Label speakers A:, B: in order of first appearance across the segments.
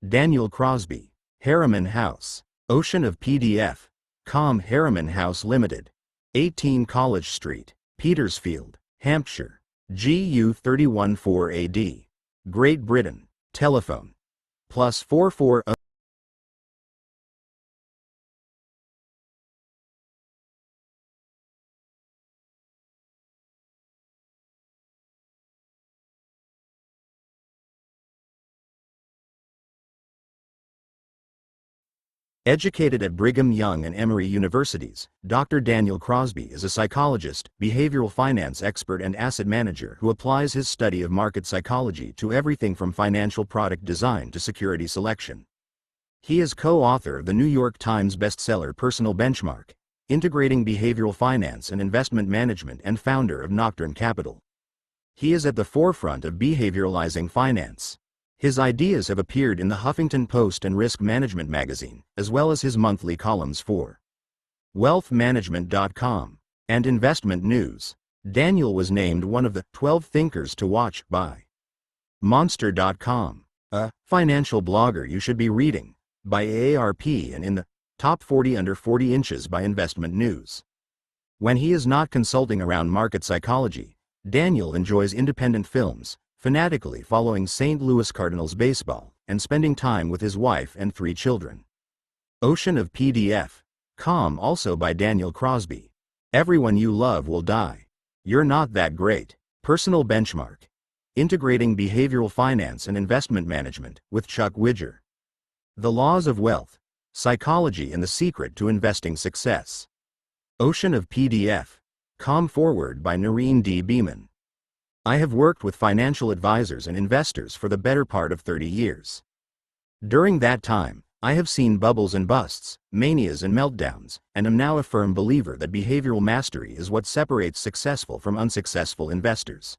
A: Daniel Crosby. Harriman House. Ocean of PDF. Com. Harriman House Limited. 18 College Street, Petersfield, Hampshire. GU 314 AD. Great Britain. Telephone. +44. Educated at Brigham Young and Emory Universities, Dr. Daniel Crosby is a psychologist, behavioral finance expert and asset manager who applies his study of market psychology to everything from financial product design to security selection. He is co-author of the New York Times bestseller Personal Benchmark, Integrating Behavioral Finance and Investment Management, and founder of Nocturne Capital. He is at the forefront of behavioralizing finance. His ideas have appeared in the Huffington Post and Risk Management magazine, as well as his monthly columns for wealthmanagement.com and Investment News. Daniel was named one of the 12 thinkers to watch by Monster.com, a financial blogger you should be reading, by AARP, and in the top 40 under 40 inches by Investment News. When he is not consulting around market psychology, Daniel enjoys independent films, fanatically following St. Louis Cardinals baseball, and spending time with his wife and 3 children. Ocean of PDF. Com. Also by Daniel Crosby. Everyone you love will die. You're not that great. Personal Benchmark. Integrating Behavioral Finance and Investment Management, with Chuck Widger. The Laws of Wealth. Psychology and the Secret to Investing Success. Ocean of PDF. Com. Forward by Noreen D. Beeman. I have worked with financial advisors and investors for the better part of 30 years. During that time, I have seen bubbles and busts, manias and meltdowns, and am now a firm believer that behavioral mastery is what separates successful from unsuccessful investors.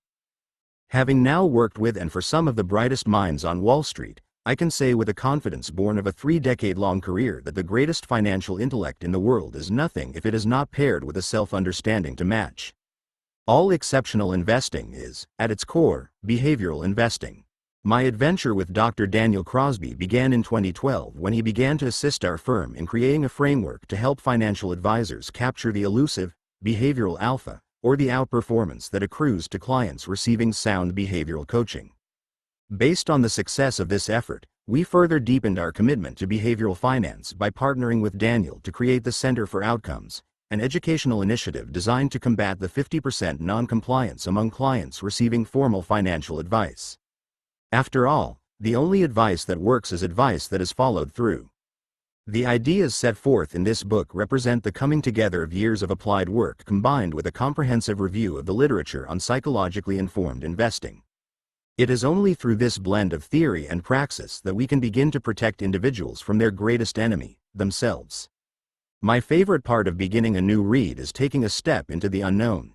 A: Having now worked with and for some of the brightest minds on Wall Street, I can say with a confidence born of a 3-decade-long career that the greatest financial intellect in the world is nothing if it is not paired with a self-understanding to match. All exceptional investing is, at its core, behavioral investing. My adventure with Dr. Daniel Crosby began in 2012 when he began to assist our firm in creating a framework to help financial advisors capture the elusive, behavioral alpha, or the outperformance that accrues to clients receiving sound behavioral coaching. Based on the success of this effort, we further deepened our commitment to behavioral finance by partnering with Daniel to create the Center for Outcomes, an educational initiative designed to combat the 50% non-compliance among clients receiving formal financial advice. After all, the only advice that works is advice that is followed through. The ideas set forth in this book represent the coming together of years of applied work combined with a comprehensive review of the literature on psychologically informed investing. It is only through this blend of theory and praxis that we can begin to protect individuals from their greatest enemy, themselves. My favorite part of beginning a new read is taking a step into the unknown.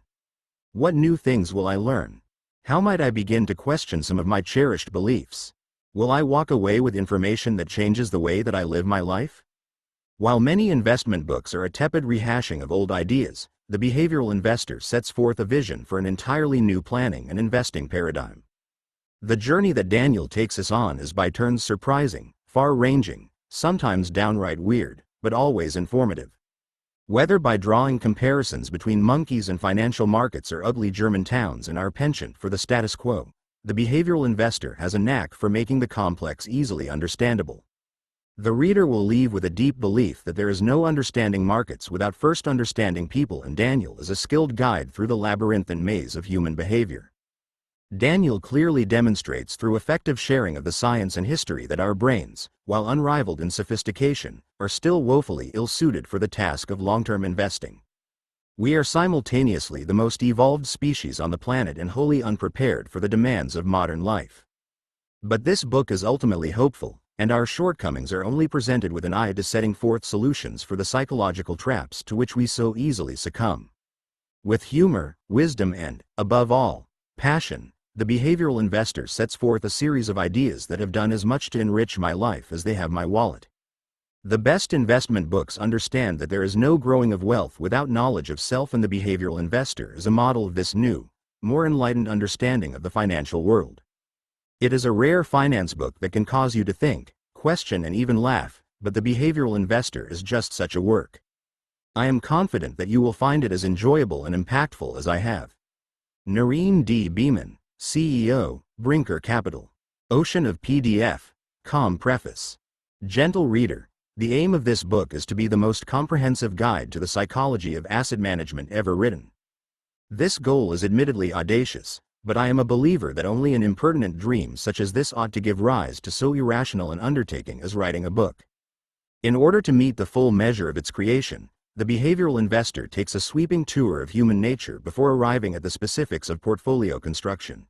A: What new things will I learn? How might I begin to question some of my cherished beliefs? Will I walk away with information that changes the way that I live my life? While many investment books are a tepid rehashing of old ideas, the behavioral investor sets forth a vision for an entirely new planning and investing paradigm. The journey that Daniel takes us on is by turns surprising, far-ranging, sometimes downright weird, but always informative. Whether by drawing comparisons between monkeys and financial markets or ugly German towns and our penchant for the status quo, the behavioral investor has a knack for making the complex easily understandable. The reader will leave with a deep belief that there is no understanding markets without first understanding people, and Daniel is a skilled guide through the labyrinthine maze of human behavior. Daniel clearly demonstrates through effective sharing of the science and history that our brains, while unrivaled in sophistication, are still woefully ill-suited for the task of long-term investing. We are simultaneously the most evolved species on the planet and wholly unprepared for the demands of modern life. But this book is ultimately hopeful, and our shortcomings are only presented with an eye to setting forth solutions for the psychological traps to which we so easily succumb. With humor, wisdom and, above all, passion, the behavioral investor sets forth a series of ideas that have done as much to enrich my life as they have my wallet. The best investment books understand that there is no growing of wealth without knowledge of self, and the behavioral investor is a model of this new, more enlightened understanding of the financial world. It is a rare finance book that can cause you to think, question and even laugh, but The Behavioral Investor is just such a work. I am confident that you will find it as enjoyable and impactful as I have. Noreen D. Beeman, CEO, Brinker Capital. Ocean of PDF. Com Preface. Gentle reader, the aim of this book is to be the most comprehensive guide to the psychology of asset management ever written. This goal is admittedly audacious, but I am a believer that only an impertinent dream such as this ought to give rise to so irrational an undertaking as writing a book. In order to meet the full measure of its creation, The Behavioral Investor takes a sweeping tour of human nature before arriving at the specifics of portfolio construction.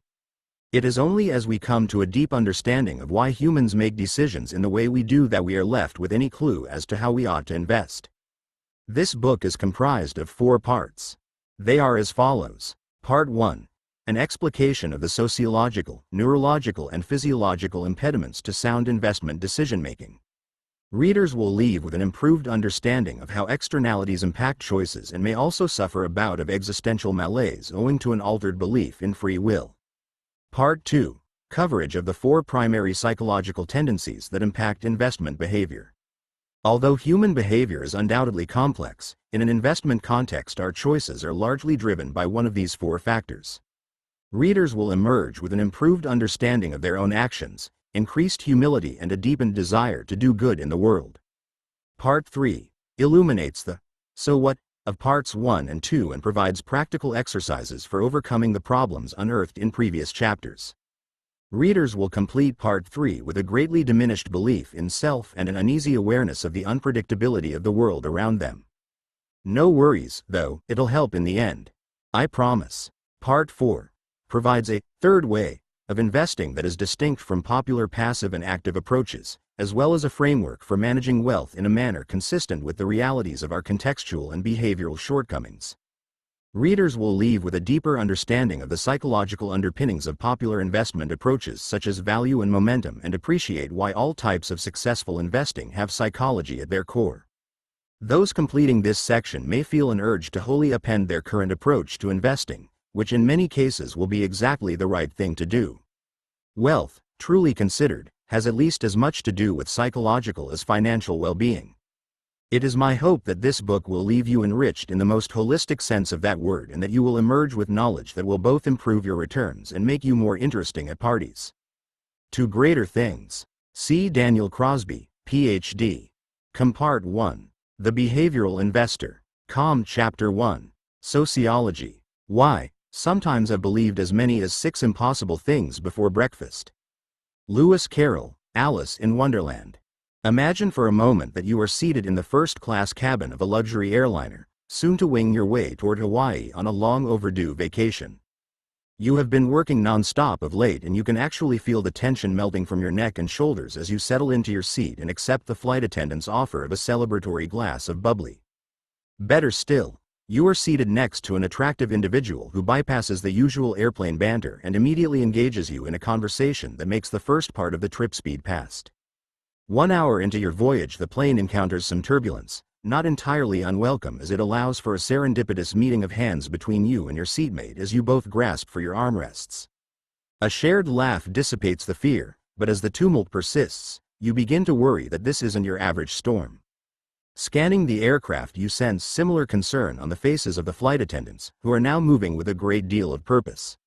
A: It is only as we come to a deep understanding of why humans make decisions in the way we do that we are left with any clue as to how we ought to invest. This book is comprised of 4 parts. They are as follows. Part 1. An explication of the sociological, neurological and physiological impediments to sound investment decision-making. Readers will leave with an improved understanding of how externalities impact choices and may also suffer a bout of existential malaise owing to an altered belief in free will. Part 2. Coverage of the 4 primary psychological tendencies that impact investment behavior. Although human behavior is undoubtedly complex, in an investment context our choices are largely driven by one of these 4 factors. Readers will emerge with an improved understanding of their own actions, increased humility and a deepened desire to do good in the world. Part 3 illuminates the "so what" of parts 1 and 2 and provides practical exercises for overcoming the problems unearthed in previous chapters. Readers will complete Part 3 with a greatly diminished belief in self and an uneasy awareness of the unpredictability of the world around them. No worries, though, it'll help in the end. I promise. Part 4 provides a third way of investing that is distinct from popular passive and active approaches, as well as a framework for managing wealth in a manner consistent with the realities of our contextual and behavioral shortcomings. Readers will leave with a deeper understanding of the psychological underpinnings of popular investment approaches such as value and momentum and appreciate why all types of successful investing have psychology at their core. Those completing this section may feel an urge to wholly upend their current approach to investing, which in many cases will be exactly the right thing to do. Wealth, truly considered, has at least as much to do with psychological as financial well-being. It is my hope that this book will leave you enriched in the most holistic sense of that word and that you will emerge with knowledge that will both improve your returns and make you more interesting at parties. To greater things. See Daniel Crosby, Ph.D. Com Part 1. The Behavioral Investor. Com Chapter 1. Sociology. Why? Sometimes I've believed as many as 6 impossible things before breakfast. Lewis Carroll, Alice in Wonderland. Imagine for a moment that you are seated in the first-class cabin of a luxury airliner, soon to wing your way toward Hawaii on a long overdue vacation. You have been working non-stop of late and you can actually feel the tension melting from your neck and shoulders as you settle into your seat and accept the flight attendant's offer of a celebratory glass of bubbly. Better still, you are seated next to an attractive individual who bypasses the usual airplane banter and immediately engages you in a conversation that makes the first part of the trip speed past. 1 hour into your voyage the plane encounters some turbulence, not entirely unwelcome as it allows for a serendipitous meeting of hands between you and your seatmate as you both grasp for your armrests. A shared laugh dissipates the fear, but as the tumult persists, you begin to worry that this isn't your average storm. Scanning the aircraft you sense similar concern on the faces of the flight attendants, who are now moving with a great deal of purpose.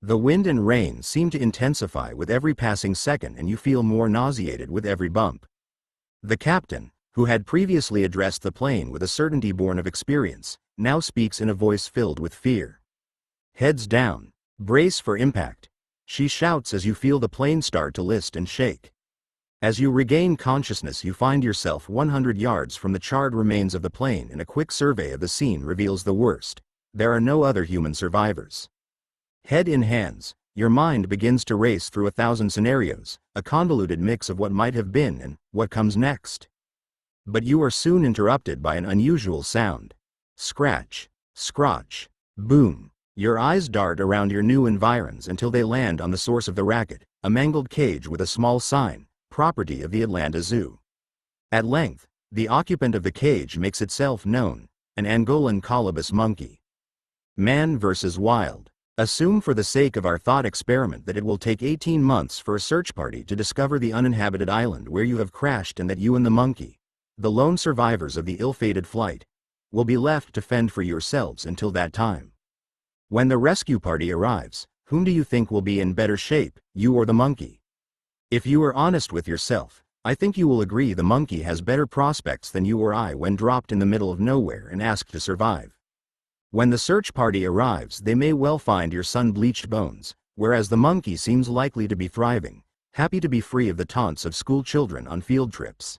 A: The wind and rain seem to intensify with every passing second and you feel more nauseated with every bump. The captain, who had previously addressed the plane with a certainty born of experience, now speaks in a voice filled with fear. Heads down. Brace for impact. She shouts as you feel the plane start to list and shake. As you regain consciousness you find yourself 100 yards from the charred remains of the plane and a quick survey of the scene reveals the worst. There are no other human survivors. Head in hands, your mind begins to race through 1,000 scenarios, a convoluted mix of what might have been and what comes next. But you are soon interrupted by an unusual sound. Scratch, scrotch, boom. Your eyes dart around your new environs until they land on the source of the racket, a mangled cage with a small sign, property of the Atlanta Zoo. At length, the occupant of the cage makes itself known, an Angolan colobus monkey. Man vs. Wild. Assume for the sake of our thought experiment that it will take 18 months for a search party to discover the uninhabited island where you have crashed, and that you and the monkey, the lone survivors of the ill-fated flight, will be left to fend for yourselves until that time. When the rescue party arrives, whom do you think will be in better shape, you or the monkey? If you are honest with yourself, I think you will agree the monkey has better prospects than you or I when dropped in the middle of nowhere and asked to survive. When the search party arrives, they may well find your sun-bleached bones, whereas the monkey seems likely to be thriving, happy to be free of the taunts of school children on field trips.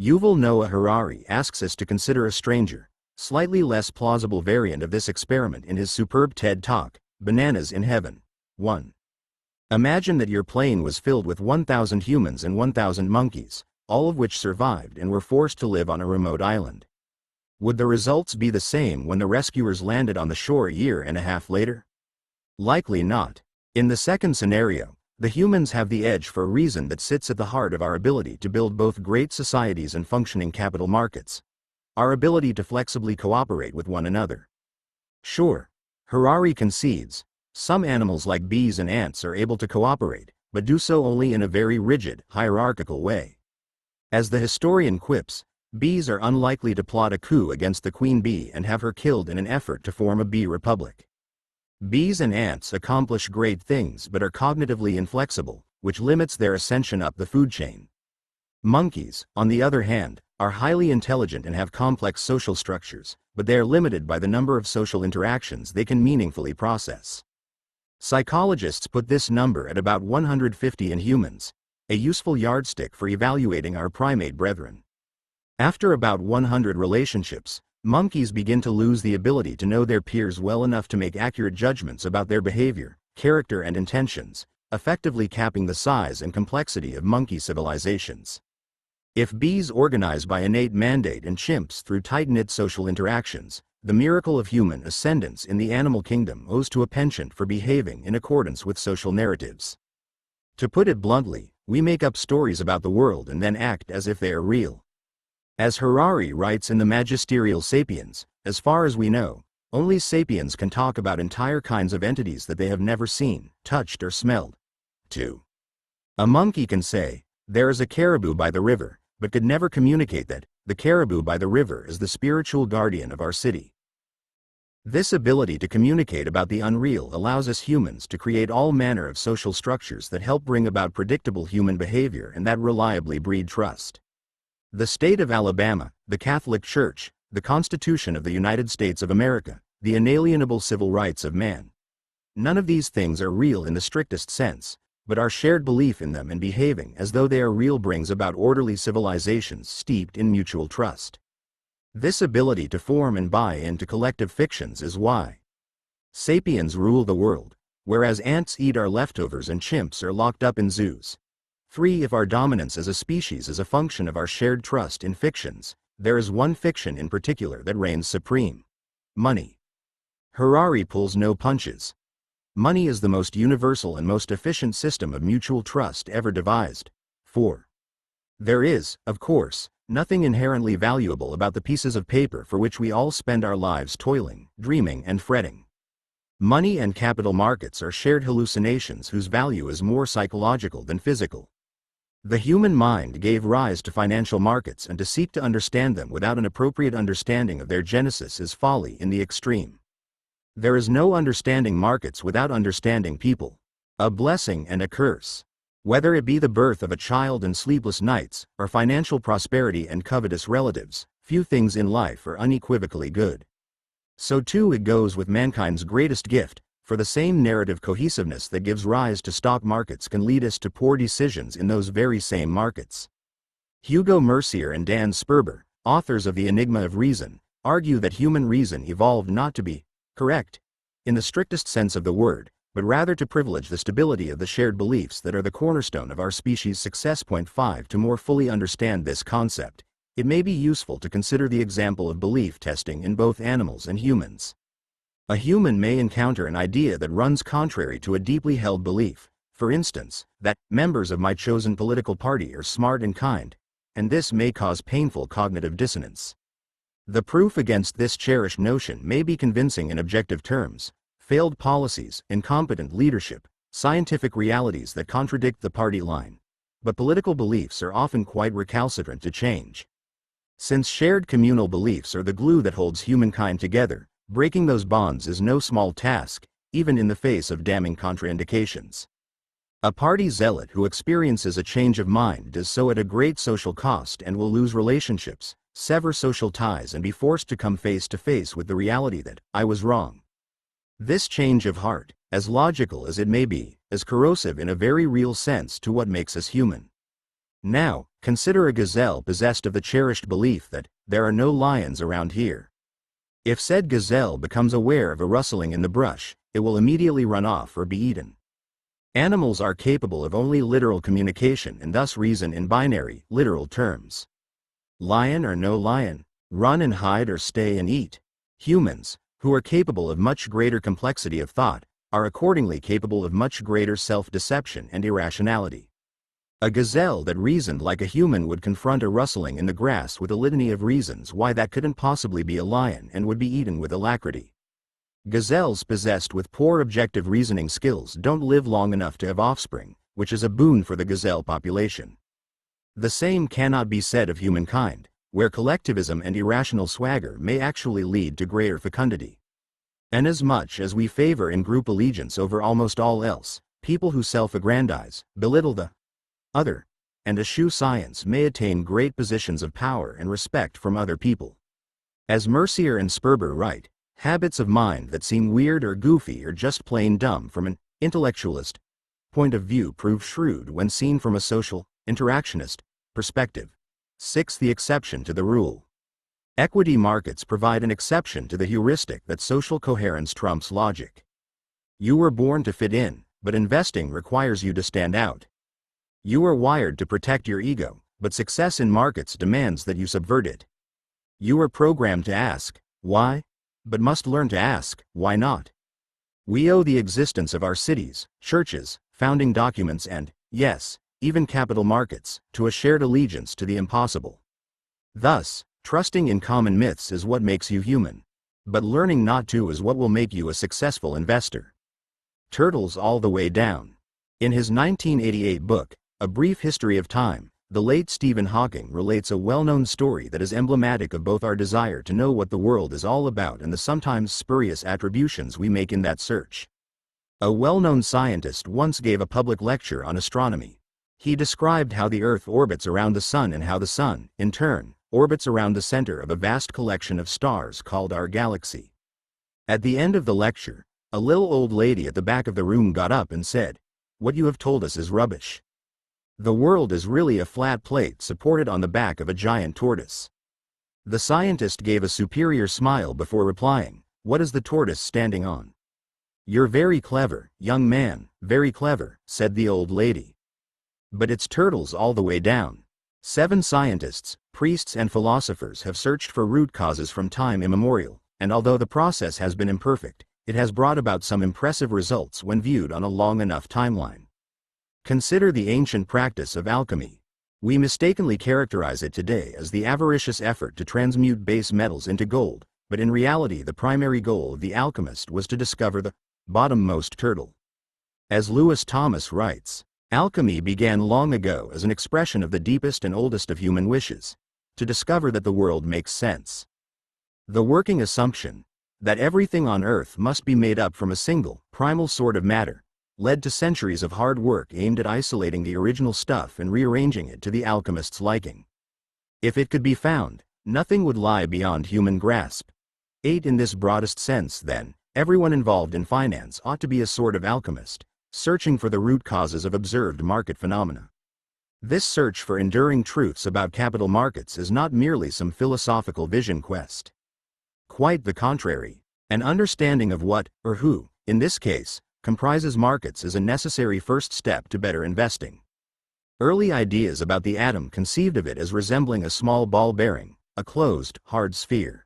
A: Yuval Noah Harari asks us to consider a stranger, slightly less plausible variant of this experiment in his superb TED Talk, Bananas in Heaven. 1. Imagine that your plane was filled with 1,000 humans and 1,000 monkeys, all of which survived and were forced to live on a remote island. Would the results be the same when the rescuers landed on the shore a year and a half later? Likely not. In the second scenario, the humans have the edge for a reason that sits at the heart of our ability to build both great societies and functioning capital markets: our ability to flexibly cooperate with one another. Sure, Harari concedes, some animals like bees and ants are able to cooperate, but do so only in a very rigid, hierarchical way. As the historian quips, bees are unlikely to plot a coup against the queen bee and have her killed in an effort to form a bee republic. Bees and ants accomplish great things but are cognitively inflexible, which limits their ascension up the food chain. Monkeys, on the other hand, are highly intelligent and have complex social structures, but they are limited by the number of social interactions they can meaningfully process. Psychologists put this number at about 150 in humans, a useful yardstick for evaluating our primate brethren. After about 100 relationships, monkeys begin to lose the ability to know their peers well enough to make accurate judgments about their behavior, character and intentions, effectively capping the size and complexity of monkey civilizations. If bees organize by innate mandate and chimps through tight-knit social interactions, the miracle of human ascendance in the animal kingdom owes to a penchant for behaving in accordance with social narratives. To put it bluntly, we make up stories about the world and then act as if they are real. As Harari writes in the Magisterial Sapiens, as far as we know, only sapiens can talk about entire kinds of entities that they have never seen, touched or smelled. 2. A monkey can say, "There is a caribou by the river," but could never communicate that the caribou by the river is the spiritual guardian of our city. This ability to communicate about the unreal allows us humans to create all manner of social structures that help bring about predictable human behavior and that reliably breed trust. The state of Alabama, the Catholic Church, the Constitution of the United States of America, the inalienable civil rights of man. None of these things are real in the strictest sense, but our shared belief in them and behaving as though they are real brings about orderly civilizations steeped in mutual trust. This ability to form and buy into collective fictions is why sapiens rule the world, whereas ants eat our leftovers and chimps are locked up in zoos. 3. If our dominance as a species is a function of our shared trust in fictions, there is one fiction in particular that reigns supreme: money. Harari pulls no punches. Money is the most universal and most efficient system of mutual trust ever devised. 4. There is, of course, nothing inherently valuable about the pieces of paper for which we all spend our lives toiling, dreaming, and fretting. Money and capital markets are shared hallucinations whose value is more psychological than physical. The human mind gave rise to financial markets, and to seek to understand them without an appropriate understanding of their genesis is folly in the extreme. There is no understanding markets without understanding people. A blessing and a curse. Whether it be the birth of a child and sleepless nights, or financial prosperity and covetous relatives, few things in life are unequivocally good. So too it goes with mankind's greatest gift, for the same narrative cohesiveness that gives rise to stock markets can lead us to poor decisions in those very same markets. Hugo Mercier and Dan Sperber, authors of The Enigma of Reason, argue that human reason evolved not to be correct, in the strictest sense of the word, but rather to privilege the stability of the shared beliefs that are the cornerstone of our species' success. 5. To more fully understand this concept, it may be useful to consider the example of belief testing in both animals and humans. A human may encounter an idea that runs contrary to a deeply held belief, for instance, that members of my chosen political party are smart and kind, and this may cause painful cognitive dissonance. The proof against this cherished notion may be convincing in objective terms. failed policies, incompetent leadership, scientific realities that contradict the party line. But political beliefs are often quite recalcitrant to change. Since shared communal beliefs are the glue that holds humankind together, breaking those bonds is no small task, even in the face of damning contraindications. A party zealot who experiences a change of mind does so at a great social cost and will lose relationships, sever social ties, and be forced to come face to face with the reality that, I was wrong. This change of heart, as logical as it may be, is corrosive in a very real sense to what makes us human. Now, consider a gazelle possessed of the cherished belief that, there are no lions around here. If said gazelle becomes aware of a rustling in the brush, it will immediately run off or be eaten. Animals are capable of only literal communication and thus reason in binary, literal terms. Lion or no lion, run and hide or stay and eat. Humans, who are capable of much greater complexity of thought, are accordingly capable of much greater self-deception and irrationality. A gazelle that reasoned like a human would confront a rustling in the grass with a litany of reasons why that couldn't possibly be a lion and would be eaten with alacrity. Gazelles possessed with poor objective reasoning skills don't live long enough to have offspring, which is a boon for the gazelle population. The same cannot be said of humankind, where collectivism and irrational swagger may actually lead to greater fecundity. Inasmuch as we favor in-group allegiance over almost all else, people who self-aggrandize, belittle the other, and eschew science may attain great positions of power and respect from other people. As Mercier and Sperber write, habits of mind that seem weird or goofy or just plain dumb from an intellectualist point of view prove shrewd when seen from a social, interactionist perspective. 6. The exception to the rule. Equity markets provide an exception to the heuristic that social coherence trumps logic. You were born to fit in, but investing requires you to stand out. You are wired to protect your ego, but success in markets demands that you subvert it. You are programmed to ask, why? But must learn to ask, why not? We owe the existence of our cities, churches, founding documents and, yes, even capital markets, to a shared allegiance to the impossible. Thus, trusting in common myths is what makes you human. But learning not to is what will make you a successful investor. Turtles all the way down. In his 1988 book, A Brief History of Time, the late Stephen Hawking relates a well-known story that is emblematic of both our desire to know what the world is all about and the sometimes spurious attributions we make in that search. A well-known scientist once gave a public lecture on astronomy. He described how the Earth orbits around the Sun and how the Sun, in turn, orbits around the center of a vast collection of stars called our galaxy. At the end of the lecture, a little old lady at the back of the room got up and said, "What you have told us is rubbish. The world is really a flat plate supported on the back of a giant tortoise." The scientist gave a superior smile before replying, "What is the tortoise standing on?" "You're very clever, young man, very clever," said the old lady. "But it's turtles all the way down." 7 scientists, priests and philosophers have searched for root causes from time immemorial, and although the process has been imperfect, it has brought about some impressive results when viewed on a long enough timeline. Consider the ancient practice of alchemy. We mistakenly characterize it today as the avaricious effort to transmute base metals into gold, but in reality the primary goal of the alchemist was to discover the bottommost turtle. As Lewis Thomas writes, alchemy began long ago as an expression of the deepest and oldest of human wishes, to discover that the world makes sense. The working assumption that everything on earth must be made up from a single, primal sort of matter, led to centuries of hard work aimed at isolating the original stuff and rearranging it to the alchemist's liking. If it could be found, nothing would lie beyond human grasp. 8. In this broadest sense, then, everyone involved in finance ought to be a sort of alchemist, searching for the root causes of observed market phenomena. This search for enduring truths about capital markets is not merely some philosophical vision quest. Quite the contrary. An understanding of what, or who, in this case, comprises markets is a necessary first step to better investing. Early ideas about the atom conceived of it as resembling a small ball bearing, a closed, hard sphere.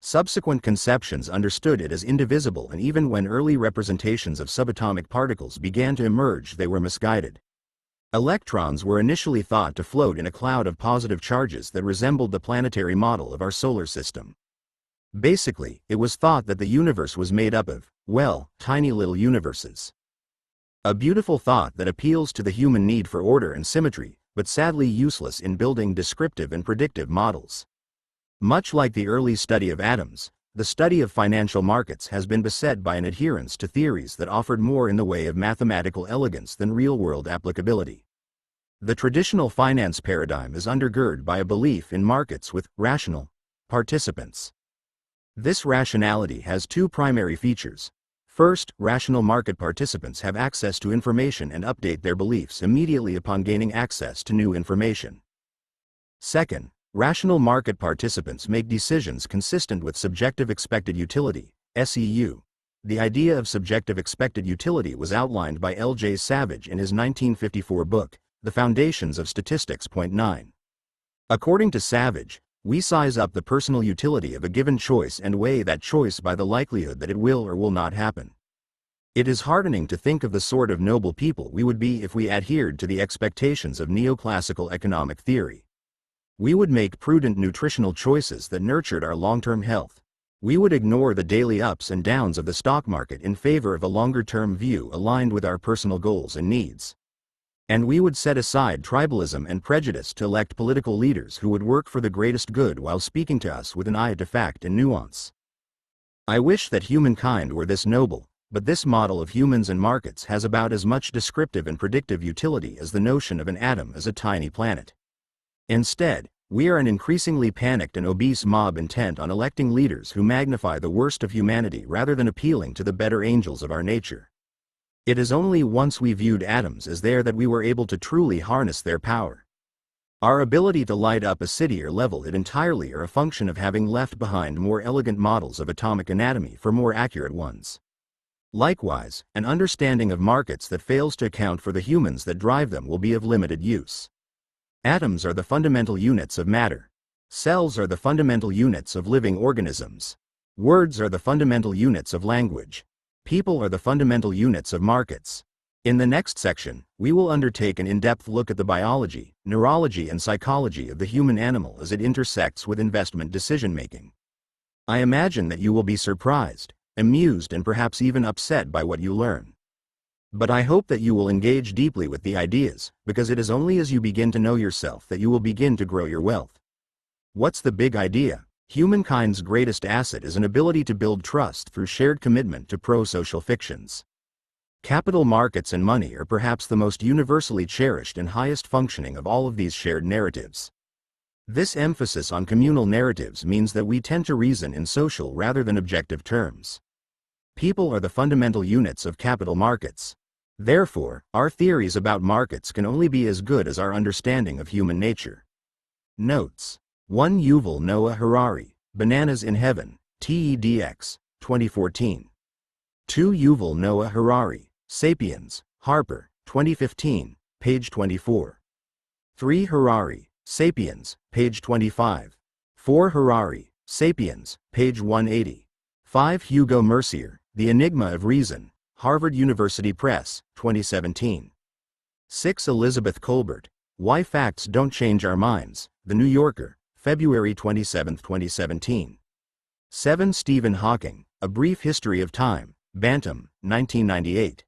A: Subsequent conceptions understood it as indivisible, and even when early representations of subatomic particles began to emerge, they were misguided. Electrons were initially thought to float in a cloud of positive charges that resembled the planetary model of our solar system. Basically, it was thought that the universe was made up of well, tiny little universes. A beautiful thought that appeals to the human need for order and symmetry, but sadly useless in building descriptive and predictive models. Much like the early study of atoms, the study of financial markets has been beset by an adherence to theories that offered more in the way of mathematical elegance than real-world applicability. The traditional finance paradigm is undergirded by a belief in markets with rational participants. This rationality has two primary features. First, rational market participants have access to information and update their beliefs immediately upon gaining access to new information. Second, rational market participants make decisions consistent with subjective expected utility, SEU. The idea of subjective expected utility was outlined by L.J. Savage in his 1954 book, The Foundations of Statistics. 9. According to Savage, we size up the personal utility of a given choice and weigh that choice by the likelihood that it will or will not happen. It is heartening to think of the sort of noble people we would be if we adhered to the expectations of neoclassical economic theory. We would make prudent nutritional choices that nurtured our long-term health. We would ignore the daily ups and downs of the stock market in favor of a longer-term view aligned with our personal goals and needs. And we would set aside tribalism and prejudice to elect political leaders who would work for the greatest good while speaking to us with an eye to fact and nuance. I wish that humankind were this noble, but this model of humans and markets has about as much descriptive and predictive utility as the notion of an atom as a tiny planet. Instead, we are an increasingly panicked and obese mob intent on electing leaders who magnify the worst of humanity rather than appealing to the better angels of our nature. It is only once we viewed atoms as there that we were able to truly harness their power. Our ability to light up a city or level it entirely are a function of having left behind more elegant models of atomic anatomy for more accurate ones. Likewise, an understanding of markets that fails to account for the humans that drive them will be of limited use. Atoms are the fundamental units of matter. Cells are the fundamental units of living organisms. Words are the fundamental units of language. People are the fundamental units of markets. In the next section, we will undertake an in-depth look at the biology, neurology and psychology of the human animal as it intersects with investment decision-making. I imagine that you will be surprised, amused and perhaps even upset by what you learn. But I hope that you will engage deeply with the ideas, because it is only as you begin to know yourself that you will begin to grow your wealth. What's the big idea? Humankind's greatest asset is an ability to build trust through shared commitment to pro-social fictions. Capital markets and money are perhaps the most universally cherished and highest functioning of all of these shared narratives. This emphasis on communal narratives means that we tend to reason in social rather than objective terms. People are the fundamental units of capital markets. Therefore, our theories about markets can only be as good as our understanding of human nature. Notes. 1 Yuval Noah Harari, Bananas in Heaven, TEDx, 2014. 2 Yuval Noah Harari, Sapiens, Harper, 2015, page 24. 3 Harari, Sapiens, page 25. 4 Harari, Sapiens, page 180. 5 Hugo Mercier, The Enigma of Reason, Harvard University Press, 2017. 6 Elizabeth Colbert, Why Facts Don't Change Our Minds, The New Yorker, February 27, 2017. 7 Stephen Hawking, A Brief History of Time, Bantam, 1998.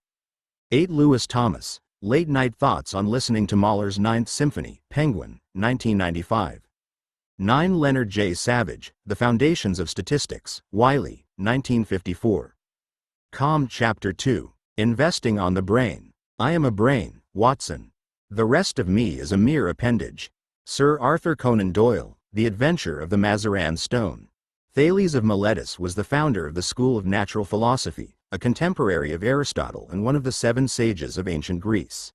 A: 8 Lewis Thomas, Late Night Thoughts on Listening to Mahler's Ninth Symphony, Penguin, 1995. 9 Leonard J. Savage, The Foundations of Statistics, Wiley, 1954. Chapter 2, Investing on the Brain. I am a brain, Watson. The rest of me is a mere appendage. Sir Arthur Conan Doyle, The Adventure of the Mazarin Stone. Thales of Miletus was the founder of the school of natural philosophy, a contemporary of Aristotle and one of the 7 sages of ancient Greece.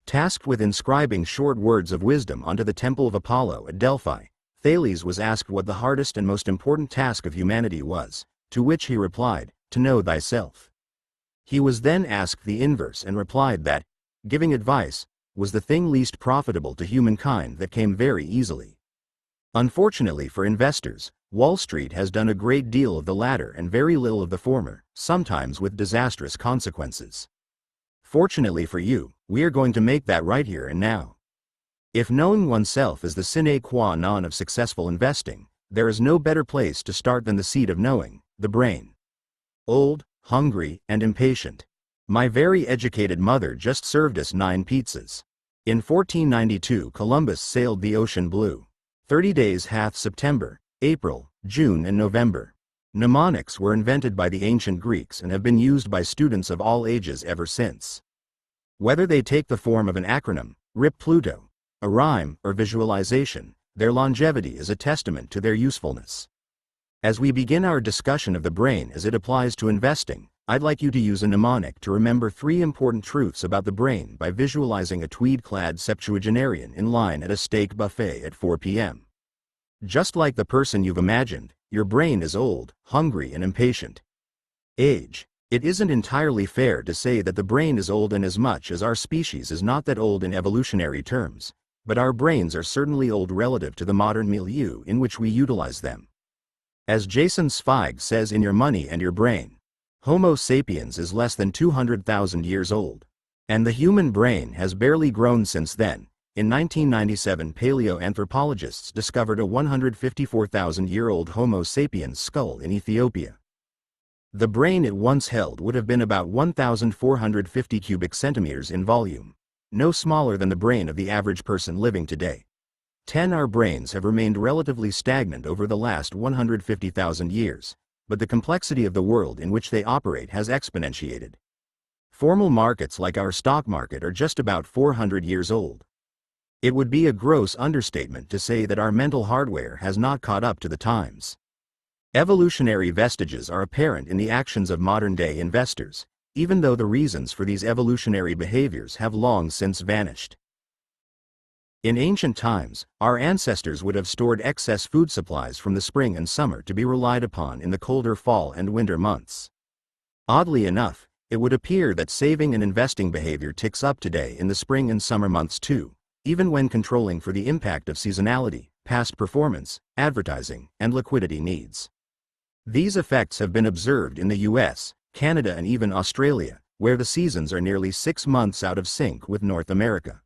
A: Tasked with inscribing short words of wisdom onto the temple of Apollo at Delphi, Thales was asked what the hardest and most important task of humanity was, to which he replied, to know thyself. He was then asked the inverse and replied that giving advice was the thing least profitable to humankind that came very easily. Unfortunately for investors, Wall Street has done a great deal of the latter and very little of the former, sometimes with disastrous consequences. Fortunately for you, we are going to make that right here and now. If knowing oneself is the sine qua non of successful investing, there is no better place to start than the seat of knowing, the brain. Old, hungry, and impatient. My very educated mother just served us 9 pizzas. In 1492 Columbus sailed the ocean blue. 30 days hath September, April, June and November. Mnemonics were invented by the ancient Greeks and have been used by students of all ages ever since. Whether they take the form of an acronym, RIP Pluto, a rhyme, or visualization, their longevity is a testament to their usefulness. As we begin our discussion of the brain as it applies to investing, I'd like you to use a mnemonic to remember 3 important truths about the brain by visualizing a tweed-clad septuagenarian in line at a steak buffet at 4 p.m. Just like the person you've imagined, your brain is old, hungry and impatient. Age. It isn't entirely fair to say that the brain is old inasmuch as our species is not that old in evolutionary terms, but our brains are certainly old relative to the modern milieu in which we utilize them. As Jason Zweig says in Your Money and Your Brain, Homo sapiens is less than 200,000 years old. And the human brain has barely grown since then. In 1997, paleoanthropologists discovered a 154,000-year-old Homo sapiens skull in Ethiopia. The brain it once held would have been about 1,450 cubic centimeters in volume, no smaller than the brain of the average person living today. Our brains have remained relatively stagnant over the last 150,000 years, but the complexity of the world in which they operate has exponentiated. Formal markets like our stock market are just about 400 years old. It would be a gross understatement to say that our mental hardware has not caught up to the times. Evolutionary vestiges are apparent in the actions of modern-day investors, even though the reasons for these evolutionary behaviors have long since vanished. In ancient times, our ancestors would have stored excess food supplies from the spring and summer to be relied upon in the colder fall and winter months. Oddly enough, it would appear that saving and investing behavior ticks up today in the spring and summer months too, even when controlling for the impact of seasonality, past performance, advertising, and liquidity needs. These effects have been observed in the US, Canada and even Australia, where the seasons are nearly 6 months out of sync with North America.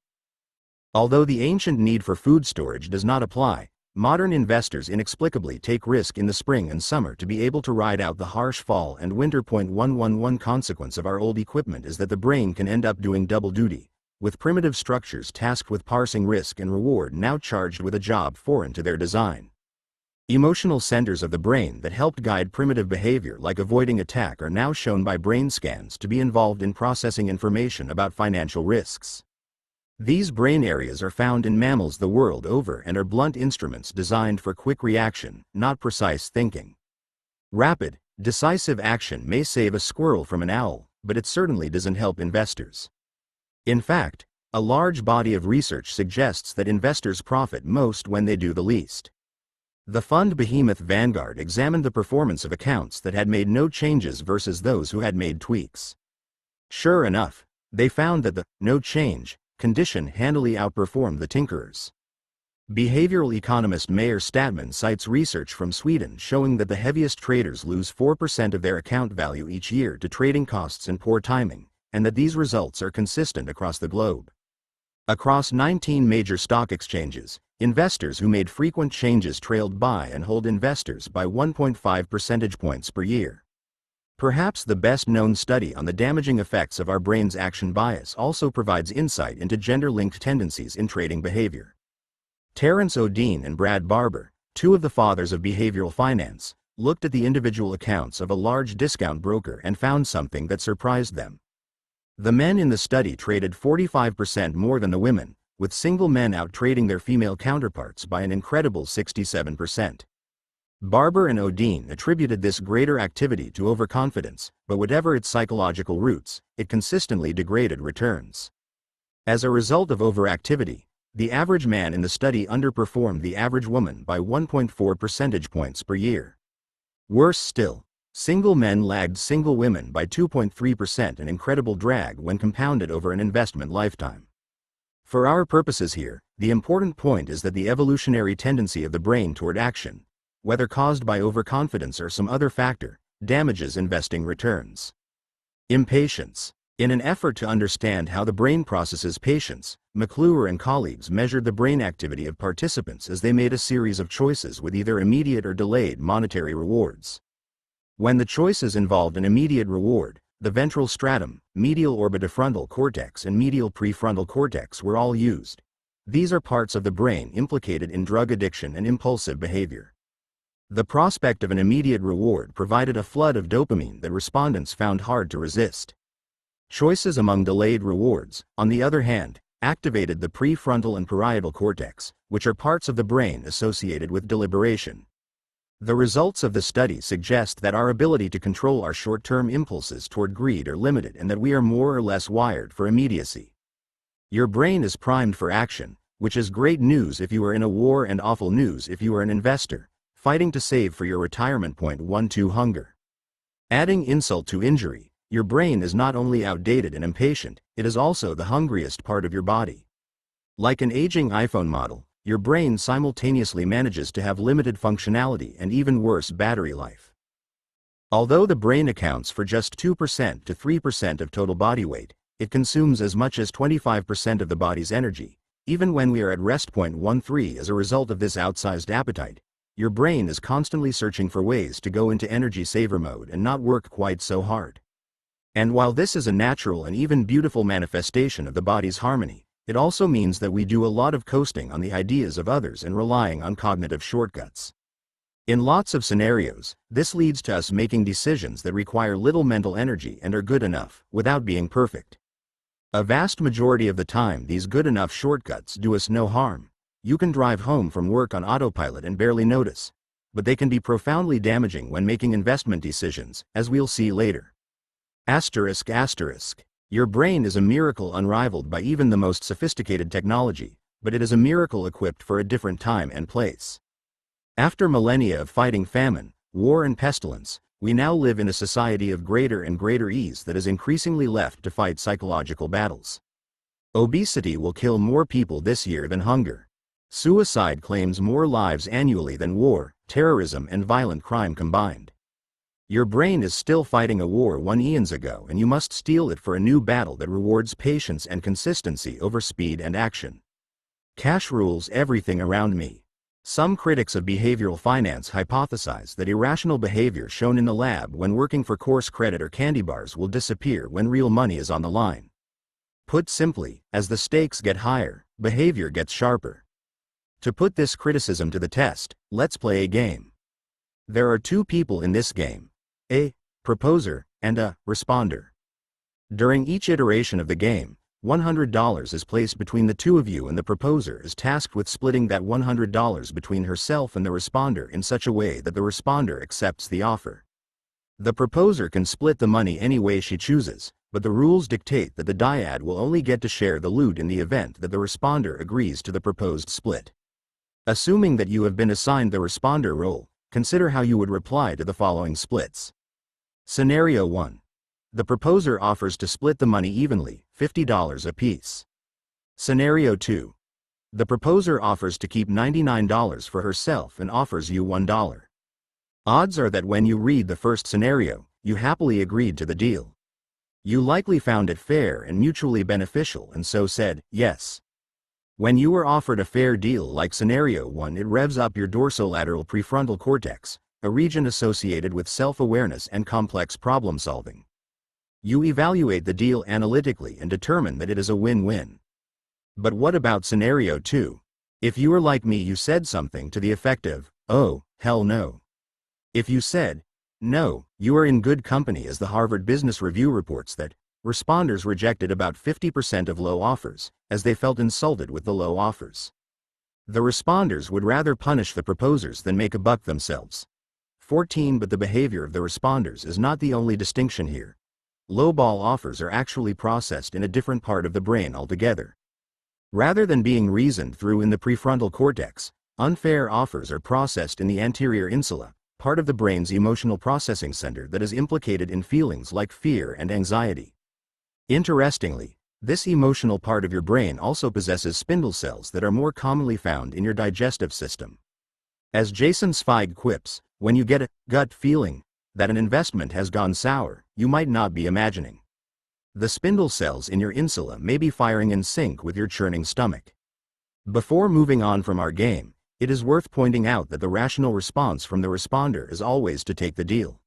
A: Although the ancient need for food storage does not apply, modern investors inexplicably take risk in the spring and summer to be able to ride out the harsh fall and winter. 111 Consequence of our old equipment is that the brain can end up doing double duty, with primitive structures tasked with parsing risk and reward now charged with a job foreign to their design. Emotional centers of the brain that helped guide primitive behavior like avoiding attack are now shown by brain scans to be involved in processing information about financial risks. These brain areas are found in mammals the world over and are blunt instruments designed for quick reaction, not precise thinking. Rapid, decisive action may save a squirrel from an owl, but it certainly doesn't help investors. In fact, a large body of research suggests that investors profit most when they do the least. The fund behemoth Vanguard examined the performance of accounts that had made no changes versus those who had made tweaks. Sure enough, they found that the no change condition handily outperformed the tinkerers. Behavioral economist Meyer Statman cites research from Sweden showing that the heaviest traders lose 4% of their account value each year to trading costs and poor timing, and that these results are consistent across the globe. Across 19 major stock exchanges, investors who made frequent changes trailed buy and hold investors by 1.5 percentage points per year. Perhaps the best-known study on the damaging effects of our brain's action bias also provides insight into gender-linked tendencies in trading behavior. Terence O'Dean and Brad Barber, 2 of the fathers of behavioral finance, looked at the individual accounts of a large discount broker and found something that surprised them. The men in the study traded 45% more than the women, with single men out-trading their female counterparts by an incredible 67%. Barber and O'Dean attributed this greater activity to overconfidence, but whatever its psychological roots, it consistently degraded returns. As a result of overactivity, the average man in the study underperformed the average woman by 1.4 percentage points per year. Worse still, single men lagged single women by 2.3%, an incredible drag when compounded over an investment lifetime. For our purposes here, the important point is that the evolutionary tendency of the brain toward action, whether caused by overconfidence or some other factor, damages investing returns. Impatience. In an effort to understand how the brain processes patience, McClure and colleagues measured the brain activity of participants as they made a series of choices with either immediate or delayed monetary rewards. When the choices involved an immediate reward, the ventral stratum, medial orbitofrontal cortex and medial prefrontal cortex were all used. These are parts of the brain implicated in drug addiction and impulsive behavior. The prospect of an immediate reward provided a flood of dopamine that respondents found hard to resist. Choices among delayed rewards, on the other hand, activated the prefrontal and parietal cortex, which are parts of the brain associated with deliberation. The results of the study suggest that our ability to control our short-term impulses toward greed are limited and that we are more or less wired for immediacy. Your brain is primed for action, which is great news if you are in a war and awful news if you are an investor, fighting to save for your retirement. 12 Hunger. Adding insult to injury, your brain is not only outdated and impatient, it is also the hungriest part of your body. Like an aging iPhone model, your brain simultaneously manages to have limited functionality and even worse battery life. Although the brain accounts for just 2% to 3% of total body weight, it consumes as much as 25% of the body's energy, even when we are at rest. 13 As a result of this outsized appetite, your brain is constantly searching for ways to go into energy saver mode and not work quite so hard. And while this is a natural and even beautiful manifestation of the body's harmony, it also means that we do a lot of coasting on the ideas of others and relying on cognitive shortcuts. In lots of scenarios, this leads to us making decisions that require little mental energy and are good enough, without being perfect. A vast majority of the time, these good enough shortcuts do us no harm. You can drive home from work on autopilot and barely notice, but they can be profoundly damaging when making investment decisions, as we'll see later. **** Your brain is a miracle unrivaled by even the most sophisticated technology, but it is a miracle equipped for a different time and place. After millennia of fighting famine, war and pestilence, we now live in a society of greater and greater ease that is increasingly left to fight psychological battles. Obesity will kill more people this year than hunger. Suicide claims more lives annually than war, terrorism and violent crime combined. Your brain is still fighting a war won eons ago, and you must steel it for a new battle that rewards patience and consistency over speed and action. Cash rules everything around me. Some critics of behavioral finance hypothesize that irrational behavior shown in the lab when working for coarse credit or candy bars will disappear when real money is on the line. Put simply, as the stakes get higher, behavior gets sharper. To put this criticism to the test, let's play a game. There are two people in this game. A proposer and a responder. During each iteration of the game, $100 is placed between the two of you, and the proposer is tasked with splitting that $100 between herself and the responder in such a way that the responder accepts the offer. The proposer can split the money any way she chooses, but the rules dictate that the dyad will only get to share the loot in the event that the responder agrees to the proposed split. Assuming that you have been assigned the responder role, consider how you would reply to the following splits. Scenario 1. The proposer offers to split the money evenly, $50 apiece. Scenario 2. The proposer offers to keep $99 for herself and offers you $1. Odds are that when you read the first scenario, you happily agreed to the deal. You likely found it fair and mutually beneficial and so said, yes. When you are offered a fair deal like Scenario 1, it revs up your dorsolateral prefrontal cortex, a region associated with self-awareness and complex problem-solving. You evaluate the deal analytically and determine that it is a win-win. But what about Scenario 2? If you are like me, you said something to the effect of, "Oh, hell no." If you said, "No," you are in good company, as the Harvard Business Review reports that responders rejected about 50% of low offers, as they felt insulted with the low offers. The responders would rather punish the proposers than make a buck themselves. 14 But the behavior of the responders is not the only distinction here. Lowball offers are actually processed in a different part of the brain altogether. Rather than being reasoned through in the prefrontal cortex, unfair offers are processed in the anterior insula, part of the brain's emotional processing center that is implicated in feelings like fear and anxiety. Interestingly, this emotional part of your brain also possesses spindle cells that are more commonly found in your digestive system. As Jason Zweig quips, when you get a gut feeling that an investment has gone sour, you might not be imagining. The spindle cells in your insula may be firing in sync with your churning stomach. Before moving on from our game, it is worth pointing out that the rational response from the responder is always to take the deal.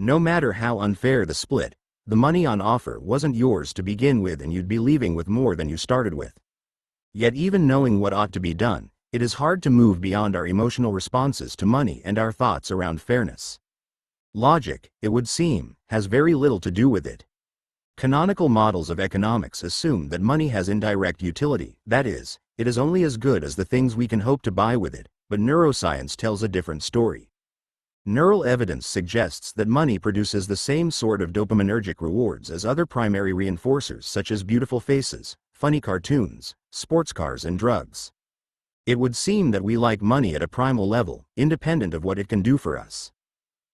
A: No matter how unfair the split, the money on offer wasn't yours to begin with and you'd be leaving with more than you started with. Yet even knowing what ought to be done, it is hard to move beyond our emotional responses to money and our thoughts around fairness. Logic, it would seem, has very little to do with it. Canonical models of economics assume that money has indirect utility, that is, it is only as good as the things we can hope to buy with it, but neuroscience tells a different story. Neural evidence suggests that money produces the same sort of dopaminergic rewards as other primary reinforcers such as beautiful faces, funny cartoons, sports cars and drugs. It would seem that we like money at a primal level, independent of what it can do for us.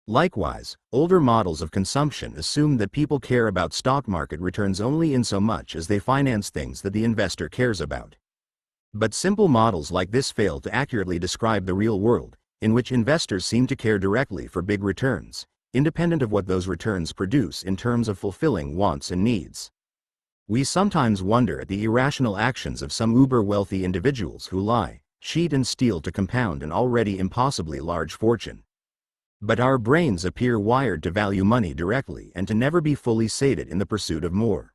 A: Likewise, older models of consumption assume that people care about stock market returns only insomuch as they finance things that the investor cares about. But simple models like this fail to accurately describe the real world, in which investors seem to care directly for big returns, independent of what those returns produce in terms of fulfilling wants and needs. We sometimes wonder at the irrational actions of some uber-wealthy individuals who lie, cheat and steal to compound an already impossibly large fortune. But our brains appear wired to value money directly and to never be fully sated in the pursuit of more.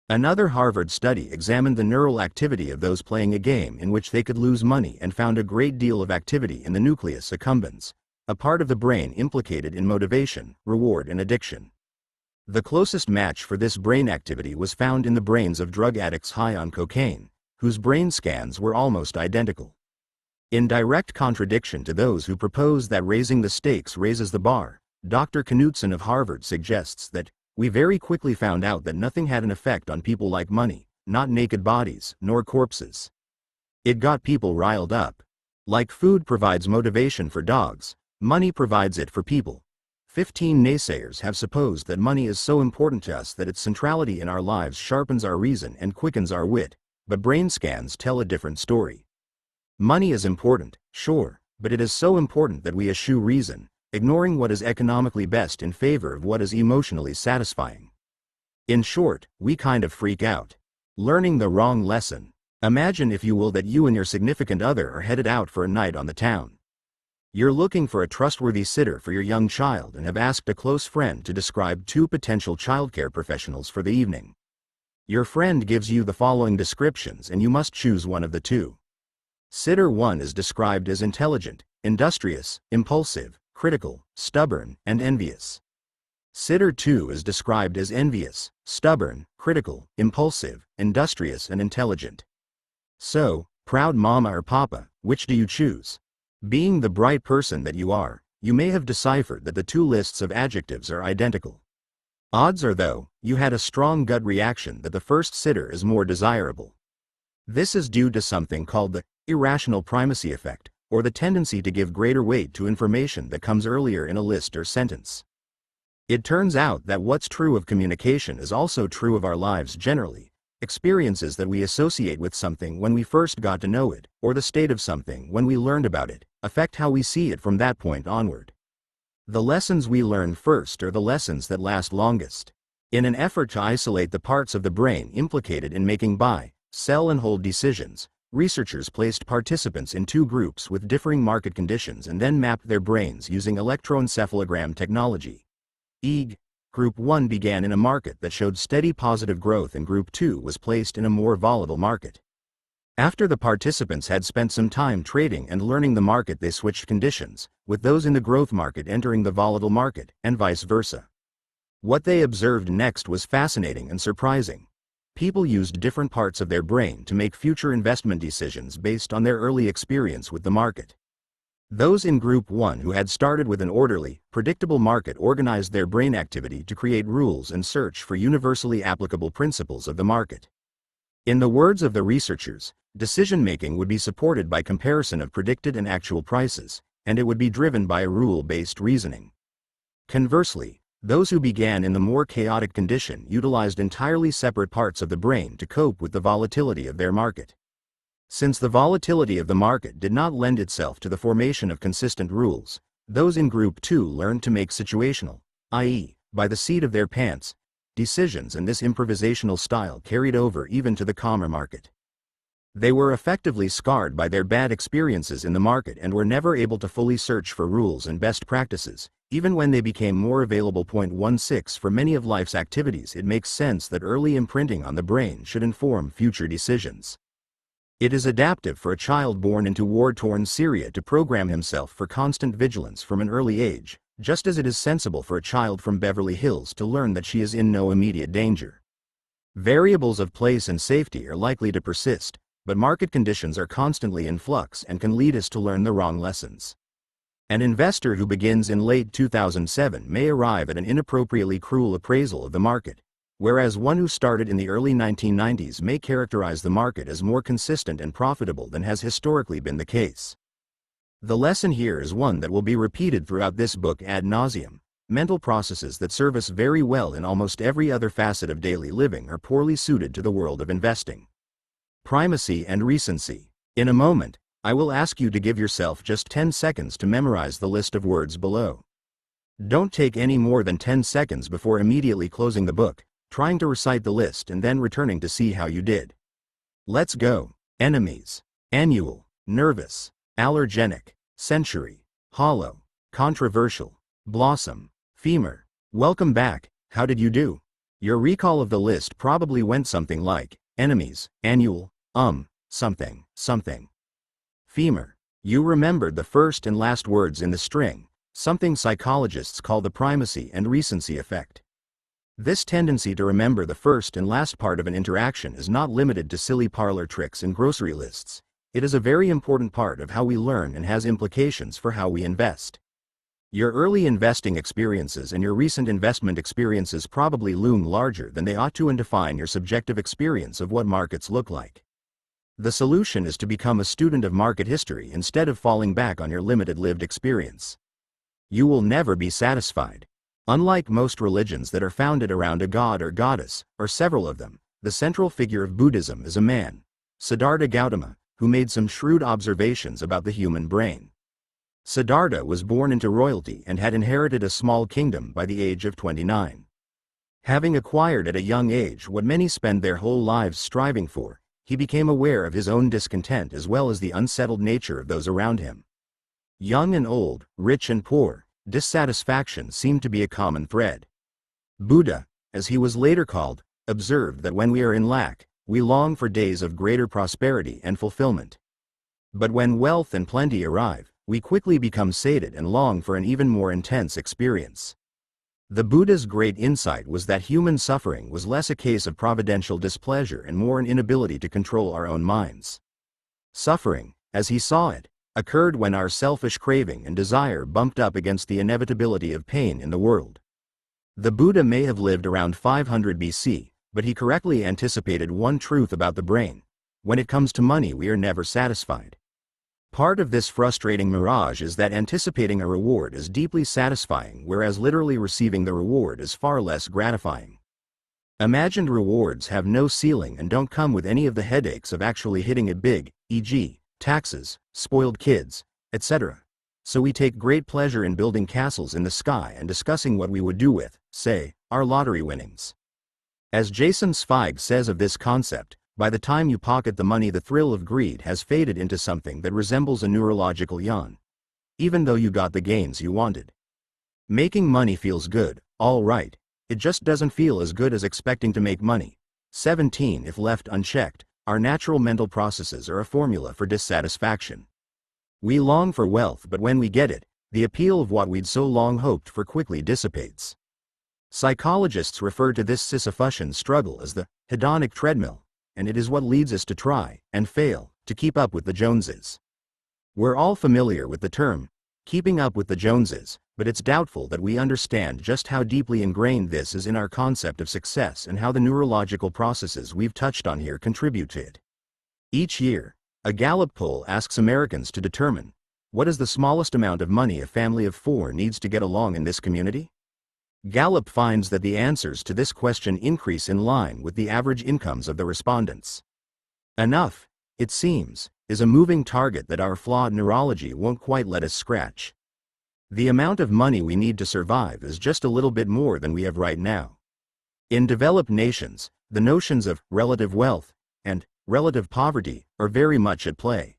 A: Another Harvard study examined the neural activity of those playing a game in which they could lose money and found a great deal of activity in the nucleus accumbens, a part of the brain implicated in motivation, reward and addiction. The closest match for this brain activity was found in the brains of drug addicts high on cocaine, whose brain scans were almost identical. In direct contradiction to those who propose that raising the stakes raises the bar, Dr. Knudsen of Harvard suggests that we very quickly found out that nothing had an effect on people like money, not naked bodies, nor corpses. It got people riled up. Like food provides motivation for dogs, money provides it for people. 15 naysayers have supposed that money is so important to us that its centrality in our lives sharpens our reason and quickens our wit, but brain scans tell a different story. Money is important, sure, but it is so important that we eschew reason, ignoring what is economically best in favor of what is emotionally satisfying. In short, we kind of freak out. Learning the wrong lesson. Imagine, if you will, that you and your significant other are headed out for a night on the town. You're looking for a trustworthy sitter for your young child and have asked a close friend to describe 2 potential childcare professionals for the evening. Your friend gives you the following descriptions and you must choose one of the 2. Sitter 1 is described as intelligent, industrious, impulsive, critical, stubborn, and envious. Sitter 2 is described as envious, stubborn, critical, impulsive, industrious, and intelligent. So, proud mama or papa, which do you choose? Being the bright person that you are, you may have deciphered that the 2 lists of adjectives are identical. Odds are, though, you had a strong gut reaction that the first sitter is more desirable. This is due to something called the irrational primacy effect, or the tendency to give greater weight to information that comes earlier in a list or sentence. It turns out that what's true of communication is also true of our lives generally. Experiences that we associate with something when we first got to know it, or the state of something when we learned about it, affect how we see it from that point onward. The lessons we learn first are the lessons that last longest. In an effort to isolate the parts of the brain implicated in making buy, sell and hold decisions, researchers placed participants in 2 groups with differing market conditions and then mapped their brains using electroencephalogram technology. Group 1 began in a market that showed steady positive growth and Group 2 was placed in a more volatile market. After the participants had spent some time trading and learning the market, they switched conditions, with those in the growth market entering the volatile market, and vice versa. What they observed next was fascinating and surprising. People used different parts of their brain to make future investment decisions based on their early experience with the market. Those in Group 1 who had started with an orderly, predictable market organized their brain activity to create rules and search for universally applicable principles of the market. In the words of the researchers, decision-making would be supported by comparison of predicted and actual prices, and it would be driven by a rule-based reasoning. Conversely, those who began in the more chaotic condition utilized entirely separate parts of the brain to cope with the volatility of their market. Since the volatility of the market did not lend itself to the formation of consistent rules, those in Group 2 learned to make situational, i.e., by the seat of their pants, decisions, and this improvisational style carried over even to the calmer market. They were effectively scarred by their bad experiences in the market and were never able to fully search for rules and best practices, Even when they became more available. 16 For many of life's activities, it makes sense that early imprinting on the brain should inform future decisions. It is adaptive for a child born into war-torn Syria to program himself for constant vigilance from an early age, just as it is sensible for a child from Beverly Hills to learn that she is in no immediate danger. Variables of place and safety are likely to persist, but market conditions are constantly in flux and can lead us to learn the wrong lessons. An investor who begins in late 2007 may arrive at an inappropriately cruel appraisal of the market, whereas one who started in the early 1990s may characterize the market as more consistent and profitable than has historically been the case. The lesson here is one that will be repeated throughout this book ad nauseum. Mental processes that serve us very well in almost every other facet of daily living are poorly suited to the world of investing. Primacy and recency. In a moment, I will ask you to give yourself just 10 seconds to memorize the list of words below. Don't take any more than 10 seconds before immediately closing the book, trying to recite the list and then returning to see how you did. Let's go. Enemies. Annual. Nervous. Allergenic. Century. Hollow. Controversial. Blossom. Femur. Welcome back. How did you do? Your recall of the list probably went something like enemies, annual, something, something. Femur. You remembered the first and last words in the string, something psychologists call the primacy and recency effect. This tendency to remember the first and last part of an interaction is not limited to silly parlor tricks and grocery lists. It is a very important part of how we learn and has implications for how we invest. Your early investing experiences and your recent investment experiences probably loom larger than they ought to and define your subjective experience of what markets look like. The solution is to become a student of market history instead of falling back on your limited lived experience. You will never be satisfied. Unlike most religions that are founded around a god or goddess, or several of them, the central figure of Buddhism is a man, Siddhartha Gautama, who made some shrewd observations about the human brain. Siddhartha was born into royalty and had inherited a small kingdom by the age of 29. Having acquired at a young age what many spend their whole lives striving for, he became aware of his own discontent as well as the unsettled nature of those around him. Young and old, rich and poor, dissatisfaction seemed to be a common thread. Buddha, as he was later called, observed that when we are in lack, we long for days of greater prosperity and fulfillment. But when wealth and plenty arrive, we quickly become sated and long for an even more intense experience. The Buddha's great insight was that human suffering was less a case of providential displeasure and more an inability to control our own minds. Suffering, as he saw it, occurred when our selfish craving and desire bumped up against the inevitability of pain in the world. The Buddha may have lived around 500 BC, but he correctly anticipated one truth about the brain: when it comes to money, we are never satisfied. Part of this frustrating mirage is that anticipating a reward is deeply satisfying, whereas literally receiving the reward is far less gratifying. Imagined rewards have no ceiling and don't come with any of the headaches of actually hitting it big, e.g., taxes, spoiled kids, etc. So we take great pleasure in building castles in the sky and discussing what we would do with, say, our lottery winnings. As Jason Zweig says of this concept, by the time you pocket the money, the thrill of greed has faded into something that resembles a neurological yawn, even though you got the gains you wanted. Making money feels good, all right. It just doesn't feel as good as expecting to make money. 17 If left unchecked, our natural mental processes are a formula for dissatisfaction. We long for wealth, but when we get it, the appeal of what we'd so long hoped for quickly dissipates. Psychologists refer to this Sisyphusian struggle as the hedonic treadmill, and it is what leads us to try, and fail, to keep up with the Joneses. We're all familiar with the term, keeping up with the Joneses, but it's doubtful that we understand just how deeply ingrained this is in our concept of success and how the neurological processes we've touched on here contribute to it. Each year, a Gallup poll asks Americans to determine, what is the smallest amount of money a family of 4 needs to get along in this community? Gallup finds that the answers to this question increase in line with the average incomes of the respondents. Enough, it seems, is a moving target that our flawed neurology won't quite let us scratch. The amount of money we need to survive is just a little bit more than we have right now. In developed nations, the notions of relative wealth and relative poverty are very much at play.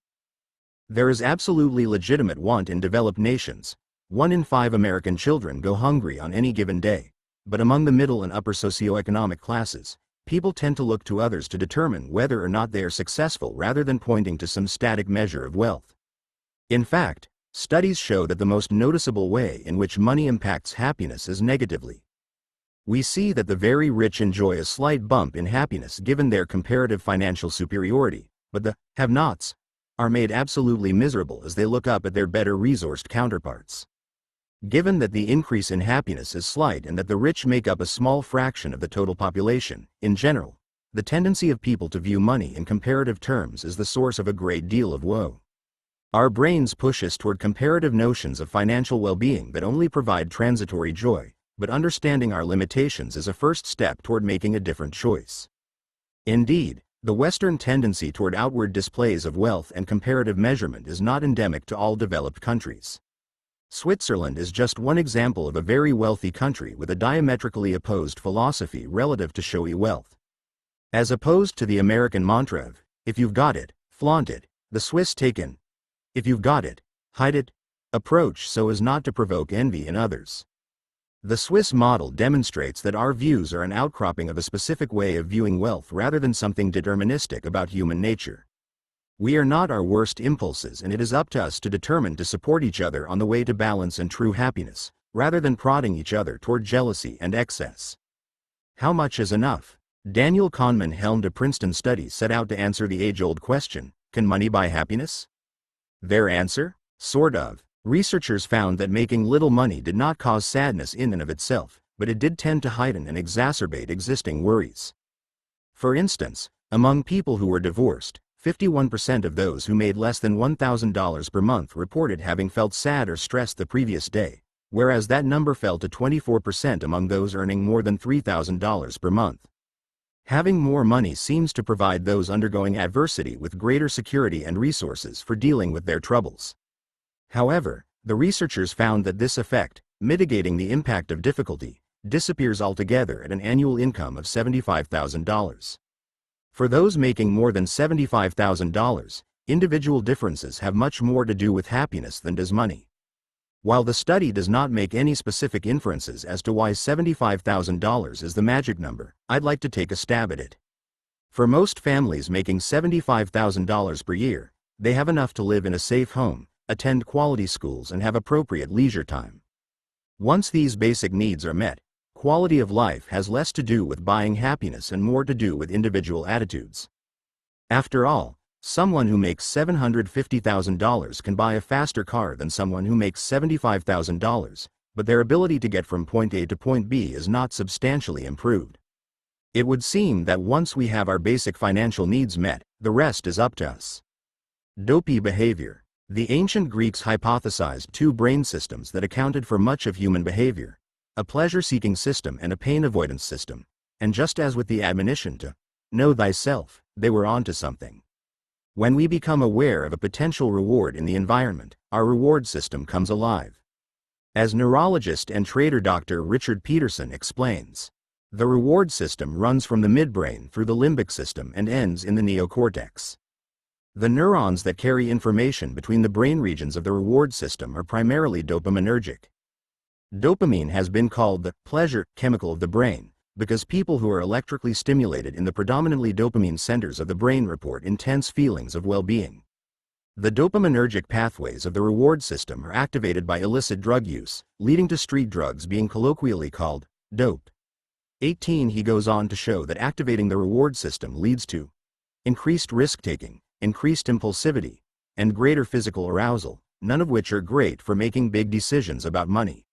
A: There is absolutely legitimate want in developed nations, 1 in 5 American children go hungry on any given day, but among the middle and upper socioeconomic classes, people tend to look to others to determine whether or not they are successful rather than pointing to some static measure of wealth. In fact, studies show that the most noticeable way in which money impacts happiness is negatively. We see that the very rich enjoy a slight bump in happiness given their comparative financial superiority, but the have-nots are made absolutely miserable as they look up at their better-resourced counterparts. Given that the increase in happiness is slight and that the rich make up a small fraction of the total population, in general, the tendency of people to view money in comparative terms is the source of a great deal of woe. Our brains push us toward comparative notions of financial well-being that only provide transitory joy, but understanding our limitations is a first step toward making a different choice. Indeed, the Western tendency toward outward displays of wealth and comparative measurement is not endemic to all developed countries. Switzerland is just one example of a very wealthy country with a diametrically opposed philosophy relative to showy wealth. As opposed to the American mantra of, if you've got it, flaunt it, the Swiss take an, if you've got it, hide it, approach so as not to provoke envy in others. The Swiss model demonstrates that our views are an outcropping of a specific way of viewing wealth rather than something deterministic about human nature. We are not our worst impulses, and it is up to us to determine to support each other on the way to balance and true happiness, rather than prodding each other toward jealousy and excess. How much is enough? Daniel Kahneman helmed a Princeton study set out to answer the age-old question, can money buy happiness? Their answer? Sort of. Researchers found that making little money did not cause sadness in and of itself, but it did tend to heighten and exacerbate existing worries. For instance, among people who were divorced, 51% of those who made less than $1,000 per month reported having felt sad or stressed the previous day, whereas that number fell to 24% among those earning more than $3,000 per month. Having more money seems to provide those undergoing adversity with greater security and resources for dealing with their troubles. However, the researchers found that this effect, mitigating the impact of difficulty, disappears altogether at an annual income of $75,000. For those making more than $75,000, individual differences have much more to do with happiness than does money. While the study does not make any specific inferences as to why $75,000 is the magic number, I'd like to take a stab at it. For most families making $75,000 per year, they have enough to live in a safe home, attend quality schools, and have appropriate leisure time. Once these basic needs are met, quality of life has less to do with buying happiness and more to do with individual attitudes. After all, someone who makes $750,000 can buy a faster car than someone who makes $75,000, but their ability to get from point A to point B is not substantially improved. It would seem that once we have our basic financial needs met, the rest is up to us. Dopey behavior. The ancient Greeks hypothesized two brain systems that accounted for much of human behavior, a pleasure-seeking system and a pain-avoidance system, and just as with the admonition to know thyself, they were onto something. When we become aware of a potential reward in the environment, our reward system comes alive. As neurologist and trader Dr. Richard Peterson explains, the reward system runs from the midbrain through the limbic system and ends in the neocortex. The neurons that carry information between the brain regions of the reward system are primarily dopaminergic. Dopamine has been called the pleasure chemical of the brain, because people who are electrically stimulated in the predominantly dopamine centers of the brain report intense feelings of well-being. The dopaminergic pathways of the reward system are activated by illicit drug use, leading to street drugs being colloquially called dope. 18 He goes on to show that activating the reward system leads to increased risk-taking, increased impulsivity, and greater physical arousal, none of which are great for making big decisions about money.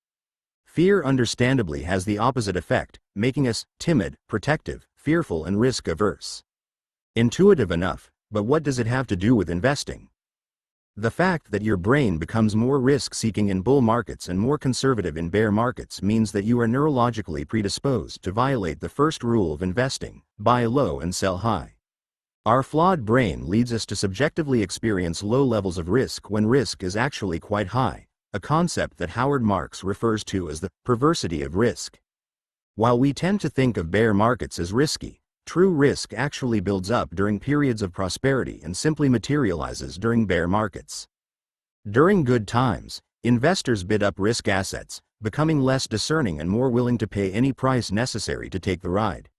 A: Fear understandably has the opposite effect, making us timid, protective, fearful, and risk-averse. Intuitive enough, but what does it have to do with investing? The fact that your brain becomes more risk-seeking in bull markets and more conservative in bear markets means that you are neurologically predisposed to violate the first rule of investing: buy low and sell high. Our flawed brain leads us to subjectively experience low levels of risk when risk is actually quite high, a concept that Howard Marks refers to as the perversity of risk. While we tend to think of bear markets as risky, true risk actually builds up during periods of prosperity and simply materializes during bear markets. During good times, Investors bid up risk assets, becoming less discerning and more willing to pay any price necessary to take the ride.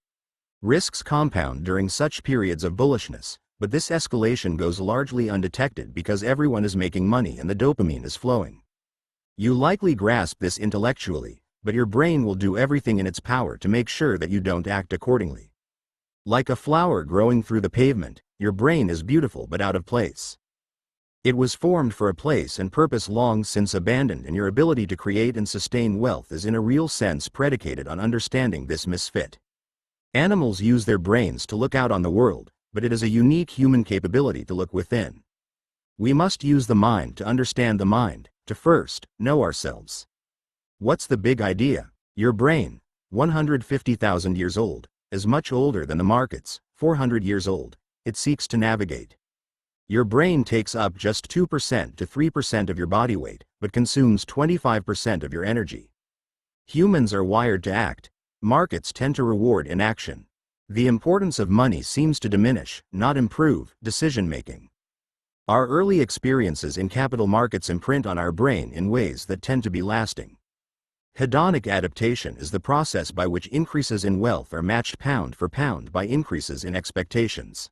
A: Risks compound during such periods of bullishness, but this escalation goes largely undetected because everyone is making money and the dopamine is flowing. You likely grasp this intellectually, but your brain will do everything in its power to make sure that you don't act accordingly. Like a flower growing through the pavement, your brain is beautiful but out of place. It was formed for a place and purpose long since abandoned, and your ability to create and sustain wealth is in a real sense predicated on understanding this misfit. Animals use their brains to look out on the world, but it is a unique human capability to look within. We must use the mind to understand the mind, to first know ourselves. What's the big idea? Your brain, 150,000 years old, as much older than the markets, 400 years old, it seeks to navigate. Your brain takes up just 2% to 3% of your body weight, but consumes 25% of your energy. Humans are wired to act. Markets tend to reward inaction. The importance of money seems to diminish, not improve, decision-making. Our early experiences in capital markets imprint on our brain in ways that tend to be lasting. Hedonic adaptation is the process by which increases in wealth are matched pound for pound by increases in expectations.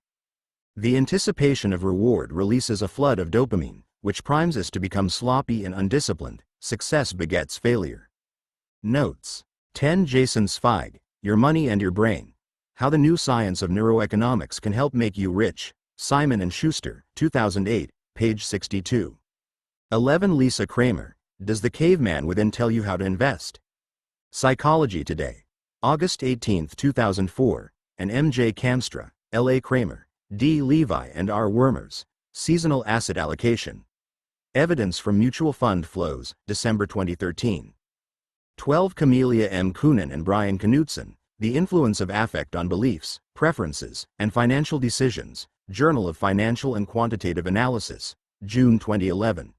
A: The anticipation of reward releases a flood of dopamine, which primes us to become sloppy and undisciplined. Success begets failure. Notes. 10 Jason Zweig, Your Money and Your Brain. How the New Science of Neuroeconomics Can Help Make You Rich. Simon & Schuster, 2008, page 62. 11 Lisa Kramer, Does the Caveman Within Tell You How to Invest? Psychology Today. August 18, 2004, and M.J. Kamstra, L.A. Kramer, D. Levi and R. Wermers, Seasonal Asset Allocation. Evidence from Mutual Fund Flows, December 2013. 12 Camelia M. Kunin and Brian Knudsen, The Influence of Affect on Beliefs, Preferences, and Financial Decisions, Journal of Financial and Quantitative Analysis, June 2011.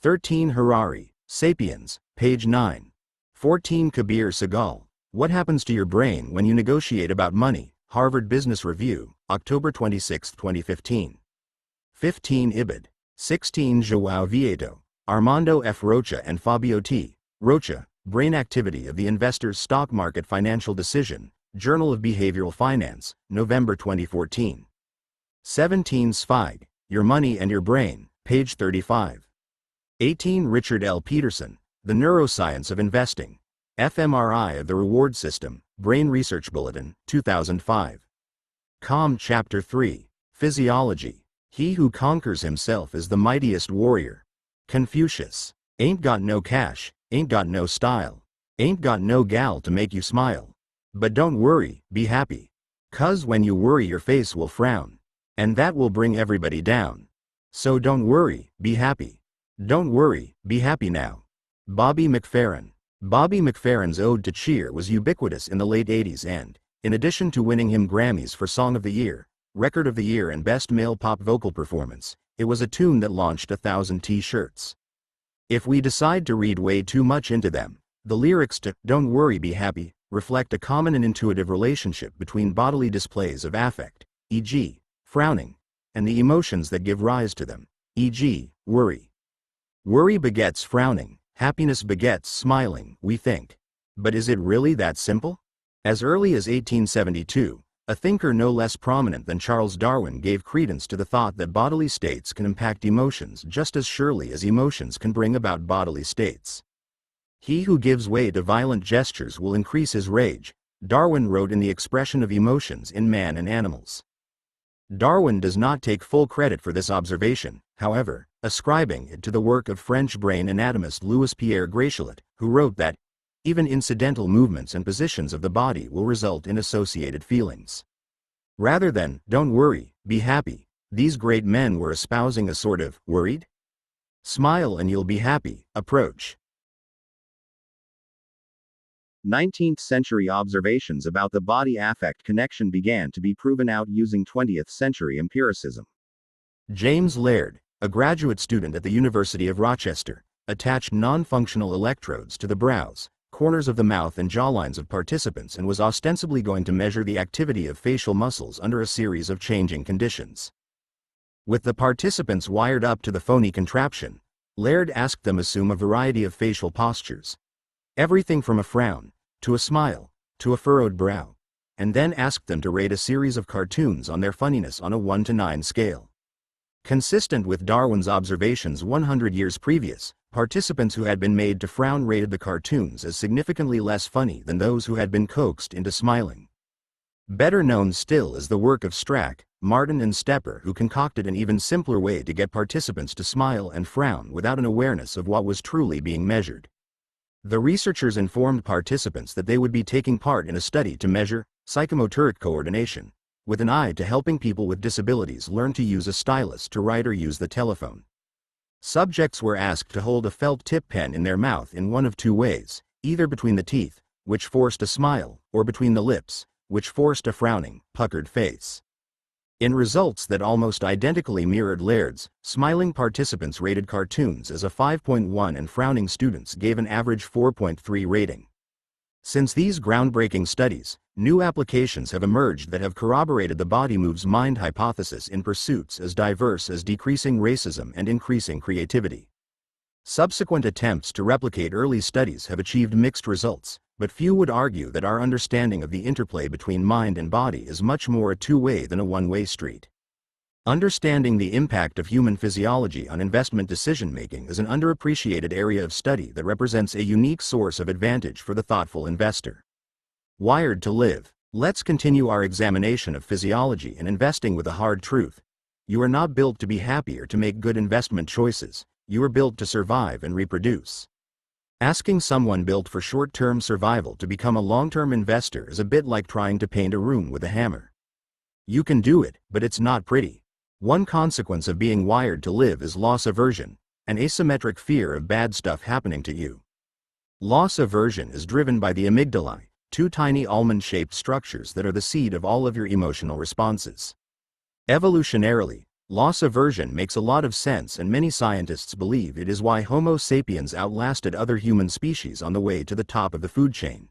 A: 13 Harari, Sapiens, page 9. 14 Kabir Segal, What Happens to Your Brain When You Negotiate About Money, Harvard Business Review, October 26, 2015. 15 Ibid. 16 João Vieto, Armando F. Rocha and Fabio T. Rocha, Brain Activity of the Investor's Stock Market Financial Decision, Journal of Behavioral Finance, November 2014. 17 Zweig, Your Money and Your Brain, page 35. 18 Richard L. Peterson, The Neuroscience of Investing, fMRI of the Reward System, Brain Research Bulletin, 2005. Com. Chapter 3, Physiology, He Who Conquers Himself is the Mightiest Warrior. Confucius, Ain't got no cash, ain't got no style, ain't got no gal to make you smile. But don't worry, be happy. 'Cause when you worry your face will frown, and that will bring everybody down. So don't worry, be happy. Don't worry, be happy now. Bobby McFerrin. Bobby McFerrin's Ode to Cheer was ubiquitous in the late 80s and, in addition to winning him Grammys for Song of the Year, Record of the Year and Best Male Pop Vocal Performance, it was a tune that launched 1,000 t-shirts. If we decide to read way too much into them, the lyrics to Don't Worry Be Happy reflect a common and intuitive relationship between bodily displays of affect, e.g., frowning, and the emotions that give rise to them, e.g., worry. Worry begets frowning, happiness begets smiling, we think. But is it really that simple? As early as 1872, a thinker no less prominent than Charles Darwin gave credence to the thought that bodily states can impact emotions just as surely as emotions can bring about bodily states. He who gives way to violent gestures will increase his rage, Darwin wrote in The Expression of Emotions in Man and Animals. Darwin does not take full credit for this observation, however, ascribing it to the work of French brain anatomist Louis-Pierre Gratiolet, who wrote that even incidental movements and positions of the body will result in associated feelings. Rather than, don't worry, be happy, these great men were espousing a sort of, worried? Smile and you'll be happy, approach. 19th century observations about the body-affect connection began to be proven out using 20th century empiricism. James Laird, a graduate student at the University of Rochester, attached non-functional electrodes to the brows, corners of the mouth and jawlines of participants and was ostensibly going to measure the activity of facial muscles under a series of changing conditions. With the participants wired up to the phony contraption, Laird asked them assume a variety of facial postures. Everything from a frown, to a smile, to a furrowed brow, and then asked them to rate a series of cartoons on their funniness on a 1 to 9 scale. Consistent with Darwin's observations 100 years previous, participants who had been made to frown rated the cartoons as significantly less funny than those who had been coaxed into smiling. Better known still is the work of Strack, Martin and Stepper, who concocted an even simpler way to get participants to smile and frown without an awareness of what was truly being measured. The researchers informed participants that they would be taking part in a study to measure psychomotoric coordination, with an eye to helping people with disabilities learn to use a stylus to write or use the telephone. Subjects were asked to hold a felt tip pen in their mouth in one of two ways, either between the teeth, which forced a smile, or between the lips, which forced a frowning, puckered face. In results that almost identically mirrored Laird's, smiling participants rated cartoons as a 5.1 and frowning students gave an average 4.3 rating. Since these groundbreaking studies, new applications have emerged that have corroborated the body moves mind hypothesis in pursuits as diverse as decreasing racism and increasing creativity. Subsequent attempts to replicate early studies have achieved mixed results, but few would argue that our understanding of the interplay between mind and body is much more a two-way than a one-way street. Understanding the impact of human physiology on investment decision-making is an underappreciated area of study that represents a unique source of advantage for the thoughtful investor. Wired to live. Let's continue our examination of physiology and investing with a hard truth. You are not built to be happy or to make good investment choices. You are built to survive and reproduce. Asking someone built for short-term survival to become a long-term investor is a bit like trying to paint a room with a hammer. You can do it, but it's not pretty. One consequence of being wired to live is loss aversion, an asymmetric fear of bad stuff happening to you. Loss aversion is driven by the amygdala, two tiny almond-shaped structures that are the seed of all of your emotional responses. Evolutionarily, loss aversion makes a lot of sense, and many scientists believe it is why Homo sapiens outlasted other human species on the way to the top of the food chain.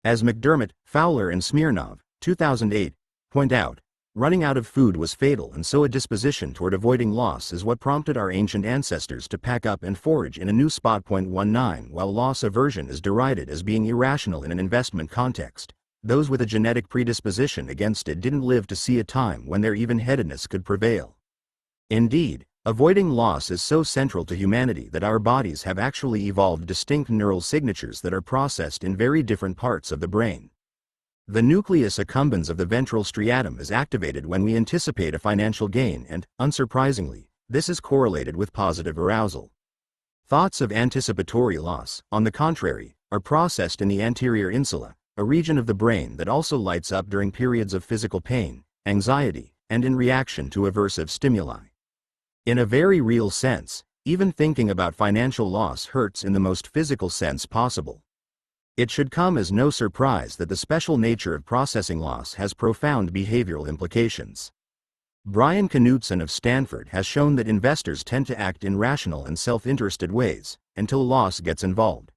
A: As McDermott, Fowler and Smirnov, 2008, point out, running out of food was fatal, and so a disposition toward avoiding loss is what prompted our ancient ancestors to pack up and forage in a new spot. 19. While loss aversion is derided as being irrational in an investment context, those with a genetic predisposition against it didn't live to see a time when their even-headedness could prevail. Indeed, avoiding loss is so central to humanity that our bodies have actually evolved distinct neural signatures that are processed in very different parts of the brain. The nucleus accumbens of the ventral striatum is activated when we anticipate a financial gain, and, unsurprisingly, this is correlated with positive arousal. Thoughts of anticipatory loss, on the contrary, are processed in the anterior insula, a region of the brain that also lights up during periods of physical pain, anxiety, and in reaction to aversive stimuli. In a very real sense, even thinking about financial loss hurts in the most physical sense possible. It should come as no surprise that the special nature of processing loss has profound behavioral implications. Brian Knudsen of Stanford has shown that investors tend to act in rational and self-interested ways, until loss gets involved.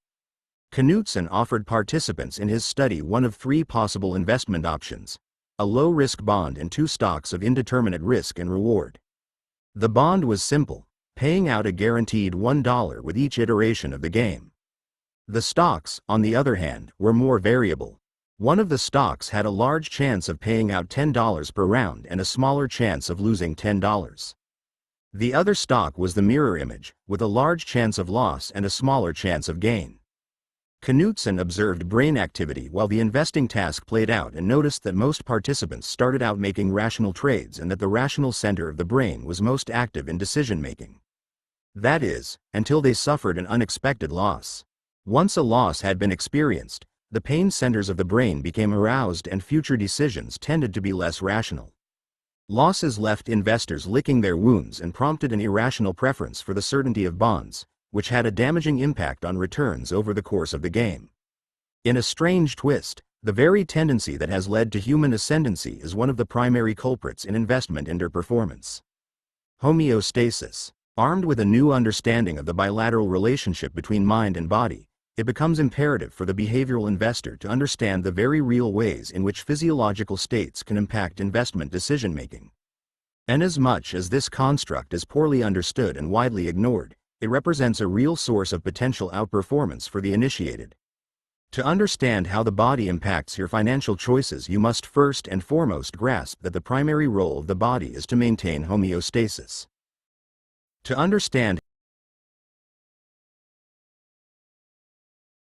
A: Knudsen offered participants in his study one of three possible investment options: a low-risk bond and two stocks of indeterminate risk and reward. The bond was simple, paying out a guaranteed $1 with each iteration of the game. The stocks, on the other hand, were more variable. One of the stocks had a large chance of paying out $10 per round and a smaller chance of losing $10. The other stock was the mirror image, with a large chance of loss and a smaller chance of gain. Knudsen observed brain activity while the investing task played out and noticed that most participants started out making rational trades and that the rational center of the brain was most active in decision-making. That is, until they suffered an unexpected loss. Once a loss had been experienced, the pain centers of the brain became aroused and future decisions tended to be less rational. Losses left investors licking their wounds and prompted an irrational preference for the certainty of bonds, which had a damaging impact on returns over the course of the game. In a strange twist, the very tendency that has led to human ascendancy is one of the primary culprits in investment underperformance. Homeostasis. Armed with a new understanding of the bilateral relationship between mind and body, it becomes imperative for the behavioral investor to understand the very real ways in which physiological states can impact investment decision-making. Inasmuch as this construct is poorly understood and widely ignored, It represents a real source of potential outperformance for the initiated. To understand how the body impacts your financial choices, you must first and foremost grasp that the primary role of the body is to maintain homeostasis. To understand